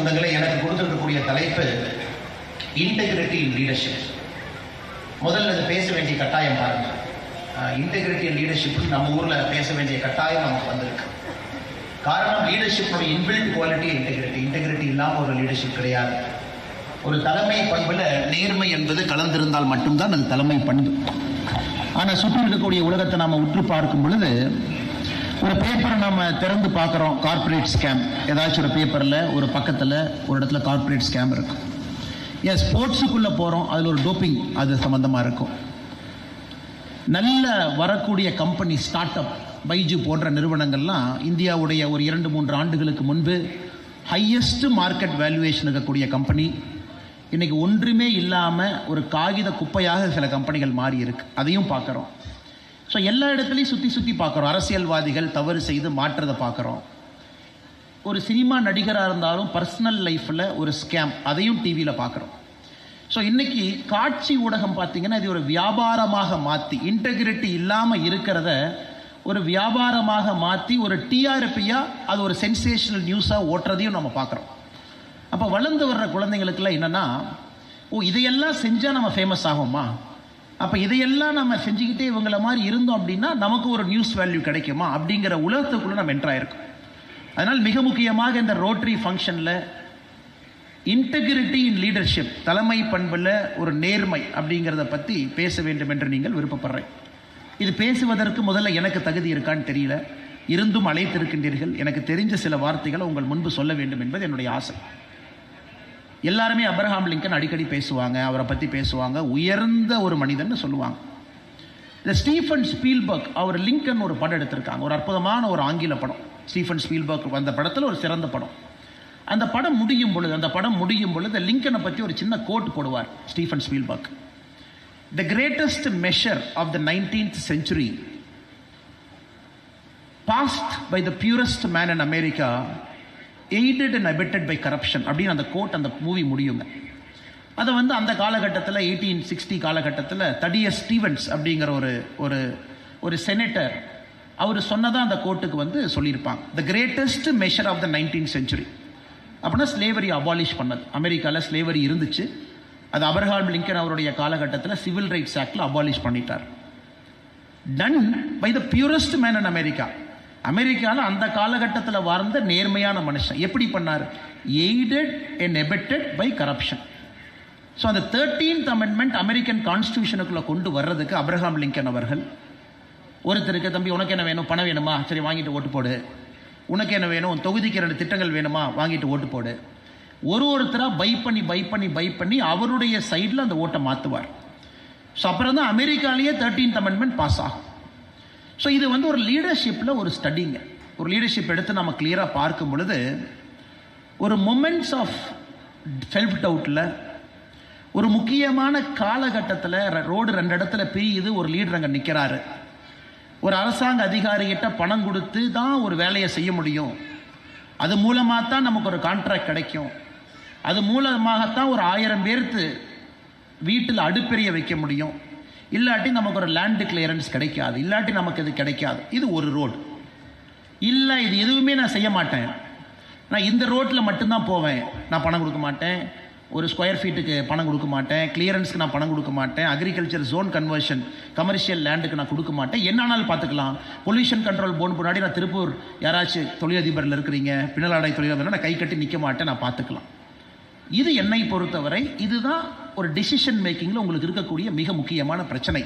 சொந்தங்களை, எனக்கு கொடுத்திருக்கக்கூடிய தலைப்பு இன்டெகிரிட்டி இன் லீடர்ஷிப். முதல்ல அது பேச வேண்டிய கட்டாயம் பாருங்க. இன்டெகிரிட்டி இன் லீடர்ஷிப் நம்ம ஊர்ல பேச வேண்டிய கட்டாயம் நமக்கு வந்திருக்கு. காரணம், லீடர்ஷிப்போட இன்பில்ட் குவாலிட்டி இன்டெகிரிட்டி. இன்டெகிரிட்டி இல்லாமல் ஒரு லீடர்ஷிப் கிடையாது. ஒரு தலைமை பண்புல நேர்மை என்பது கலந்திருந்தால் மட்டும்தான் அது தலைமை பண்பு. ஆனால் சுற்றி இருக்கக்கூடிய உலகத்தை நாம் உற்று பார்க்கும் பொழுது, ஒரு பேப்பரை நம்ம திறந்து பார்க்குறோம், கார்பரேட் ஸ்கேம். ஏதாச்சும் ஒரு பேப்பரில் ஒரு பக்கத்தில் ஒரு இடத்துல கார்பரேட் ஸ்கேம் இருக்கும். ஏன் ஸ்போர்ட்ஸுக்குள்ளே போகிறோம், அதில் ஒரு டோப்பிங் அது சம்மந்தமாக இருக்கும். நல்ல வரக்கூடிய கம்பெனி, ஸ்டார்ட் அப், பைஜு போன்ற நிறுவனங்கள்லாம் இந்தியாவுடைய ஒரு 2-3 ஆண்டுகளுக்கு முன்பு ஹையஸ்ட் மார்க்கெட் வேல்யூவேஷன் இருக்கக்கூடிய கம்பெனி இன்னைக்கு ஒன்றுமே இல்லாமல் ஒரு காகித குப்பையாக சில கம்பெனிகள் மாறி இருக்கு. அதையும் பார்க்குறோம். ஸோ எல்லா இடத்துலையும் சுற்றி பார்க்குறோம். அரசியல்வாதிகள் தவறு செய்து மாற்றதை பார்க்குறோம். ஒரு சினிமா நடிகராக இருந்தாலும் பர்சனல் லைஃப்பில் ஒரு ஸ்கேம், அதையும் டிவியில் பார்க்குறோம். ஸோ இன்னைக்கு காட்சி ஊடகம் பார்த்தீங்கன்னா இது ஒரு வியாபாரமாக மாற்றி, இன்டெகிரிட்டி இல்லாமல் இருக்கிறத ஒரு வியாபாரமாக மாற்றி ஒரு டிஆர்பியாக அது ஒரு சென்சேஷனல் நியூஸாக ஓட்டுறதையும் நம்ம பார்க்குறோம். அப்போ வளர்ந்து வர்ற குழந்தைங்களுக்குலாம் என்னென்னா, இதையெல்லாம் செஞ்சால் நம்ம ஃபேமஸ் ஆகுமா, அப்போ இதையெல்லாம் நம்ம செஞ்சுக்கிட்டே இவங்கள மாதிரி இருந்தோம் அப்படின்னா நமக்கு ஒரு நியூஸ் வேல்யூ கிடைக்குமா அப்படிங்கிற உலகத்துக்குள்ளே நம்ம என்ட்ரு ஆயிருக்கோம். அதனால் மிக முக்கியமாக இந்த ரோட்டரி ஃபங்க்ஷனில் இன்டெகிரிட்டி இன் லீடர்ஷிப், தலைமை பண்பில் ஒரு நேர்மை அப்படிங்கிறத பற்றி பேச வேண்டும் என்று நீங்கள் விருப்பப்படுறேன். இது பேசுவதற்கு முதல்ல எனக்கு தகுதி இருக்கான்னு தெரியல, இருந்தும் அழைத்திருக்கின்றீர்கள். எனக்கு தெரிஞ்ச சில வார்த்தைகளை உங்கள் முன்பு சொல்ல வேண்டும் என்பது என்னுடைய ஆசை. எல்லாருமே அப்ரஹாம் லிங்கன் அடிக்கடி பேசுவாங்க, அவரை பற்றி பேசுவாங்க, உயர்ந்த ஒரு மனிதன் சொல்லுவாங்க. இந்த ஸ்டீஃபன் ஸ்பீல்பர்க் அவர் லிங்கன் ஒரு படம் எடுத்திருக்காங்க, ஒரு அற்புதமான ஒரு ஆங்கில படம். ஸ்டீஃபன் ஸ்பீல்பர்க் அந்த படத்தில் ஒரு சிறந்த படம். அந்த படம் முடியும் பொழுது லிங்கனை பற்றி ஒரு சின்ன கோட் போடுவார் Stephen Spielberg. The greatest measure of the 19th century passed by the purest man in America, aided and abetted by corruption அப்படின்னு அந்த கோட், அந்த மூவி முடியுங்க. அதை அந்த காலகட்டத்தில் 1860 காலகட்டத்தில் தடியஸ் ஸ்டீவன்ஸ் அப்படிங்கிற ஒரு செனட்டர் அவர் சொன்னதான் அந்த கோட்டுக்கு சொல்லியிருப்பாங்க. The greatest measure of the 19th century அப்படின்னா ஸ்லேவரி அபாலிஷ் பண்ணது. அமெரிக்காவில் ஸ்லேவரி இருந்துச்சு, அது அப்ரஹாம் லிங்கன் அவருடைய காலகட்டத்தில் சிவில் ரைட்ஸ் ஆக்டில் அபாலிஷ் பண்ணிட்டார். Done by the purest man in America. அமெரிக்காவில் அந்த காலகட்டத்தில் வாழ்ந்த நேர்மையான மனுஷன். எப்படி பண்ணார்? Aided and abetted by corruption. So அந்த 13th அமெண்ட்மெண்ட் அமெரிக்கன் கான்ஸ்டியூஷனுக்குள்ளே கொண்டு வர்றதுக்கு அப்ரஹாம் லிங்கன் அவர்கள் ஒருத்தருக்கு, தம்பி உனக்கு என்ன வேணும், பணம் வேணுமா, சரி வாங்கிட்டு ஓட்டு போடு. உனக்கு என்ன வேணும், தொகுதிக்கு 2 திட்டங்கள் வேணுமா, வாங்கிட்டு ஓட்டு போடு. ஒருத்தராக பை பண்ணி அவருடைய சைடில் அந்த ஓட்டை மாற்றுவார். ஸோ அப்புறம் தான் அமெரிக்காலேயே 13th அமெண்ட்மெண்ட் பாஸ் ஆகும். ஸோ இது ஒரு லீடர்ஷிப்பில் ஒரு ஸ்டடிங்க. ஒரு லீடர்ஷிப் எடுத்து நம்ம கிளியராக பார்க்கும் பொழுது, ஒரு மொமெண்ட்ஸ் ஆஃப் செல்ஃப் டவுட்டில், ஒரு முக்கியமான காலகட்டத்தில் ரோடு 2 இடத்துல பிரியுது, ஒரு லீடர் அங்கே நிற்கிறாரு. ஒரு அரசாங்க அதிகாரிகிட்ட பணம் கொடுத்து தான் ஒரு வேலையை செய்ய முடியும், அது மூலமாக தான் நமக்கு ஒரு கான்ட்ராக்ட் கிடைக்கும், அது மூலமாகத்தான் ஒரு 1000 பேர்த்து வீட்டில் அடுப்பெரிய வைக்க முடியும், இல்லாட்டி நமக்கு ஒரு லேண்டு கிளியரன்ஸ் கிடைக்காது, இல்லாட்டி நமக்கு இது கிடைக்காது. இது ஒரு ரோடு. இல்லை இது எதுவுமே நான் செய்ய மாட்டேன், நான் இந்த ரோட்டில் மட்டும்தான் போவேன், நான் பணம் கொடுக்க மாட்டேன், ஒரு ஸ்கொயர் ஃபீட்டுக்கு பணம் கொடுக்க மாட்டேன், கிளியரன்ஸ்க்கு நான் பணம் கொடுக்க மாட்டேன், அக்ரிகல்ச்சர் ஜோன் கன்வர்ஷன் கமர்ஷியல் லேண்டுக்கு நான் கொடுக்க மாட்டேன், என்னானாலும் பார்த்துக்கலாம், பொல்யூஷன் கண்ட்ரோல் போர்டு முன்னாடி நான் திருப்பூர் யாராச்சும் தொழிலதிபரில் இருக்கிறீங்க, பின்னலாடை தொழிலதிபர், நான் கை கட்டி நிற்க மாட்டேன், நான் பார்த்துக்கலாம். இது என்னை பொறுத்தவரை இதுதான் ஒரு டிசிஷன் மேக்கிங்கில் உங்களுக்கு இருக்கக்கூடிய மிக முக்கியமான பிரச்சனை.